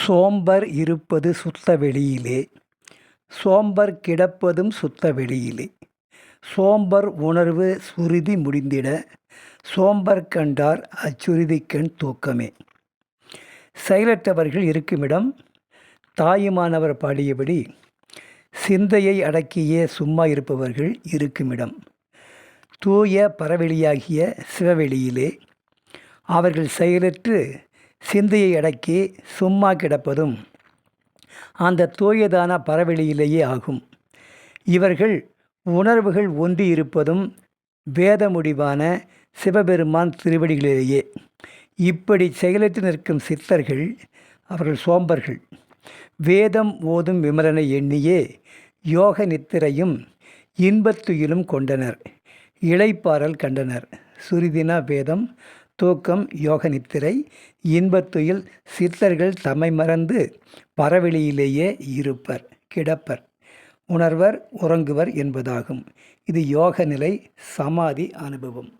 சோம்பர் இருப்பது சுத்த வெளியிலே, சோம்பர் கிடப்பதும் சுத்த வெளியிலே. சோம்பர் உணர்வு சுருதி முடிந்திட, சோம்பர் கண்டார் அச்சுறுதிக்கண் தூக்கமே. செயலற்றவர்கள் இருக்குமிடம். தாயுமானவர் பாடியபடி, சிந்தையை அடக்கியே சும்மா இருப்பவர்கள் இருக்குமிடம். தூய பரவெளியாகிய சிவவெளியிலே அவர்கள் செயலற்று சிந்தையை அடக்கி சும்மா கிடப்பதும் அந்த தூயதான பரவெளியிலேயே ஆகும். இவர்கள் உணர்வுகள் ஒன்றி இருப்பதும் வேத முடிவான சிவபெருமான் திருவடிகளிலேயே. இப்படி செயலற்று நிற்கும் சித்தர்கள் அவர்கள் சோம்பர்கள். வேதம் ஓதும் விமலனை எண்ணியே யோக நித்திரையும் இன்பத்துயிலும் கொண்டனர். இளைப்பாறல் கண்டனர். சுருதினா வேதம், தூக்கம் யோக நித்திரை, இன்பத்துயில் சித்தர்கள் தம்மை மறந்து பரவெளியிலேயே இருப்பர், கிடப்பர், உணர்வர், உறங்குவர் என்பதாகும். இது யோக நிலை, சமாதி அனுபவம்.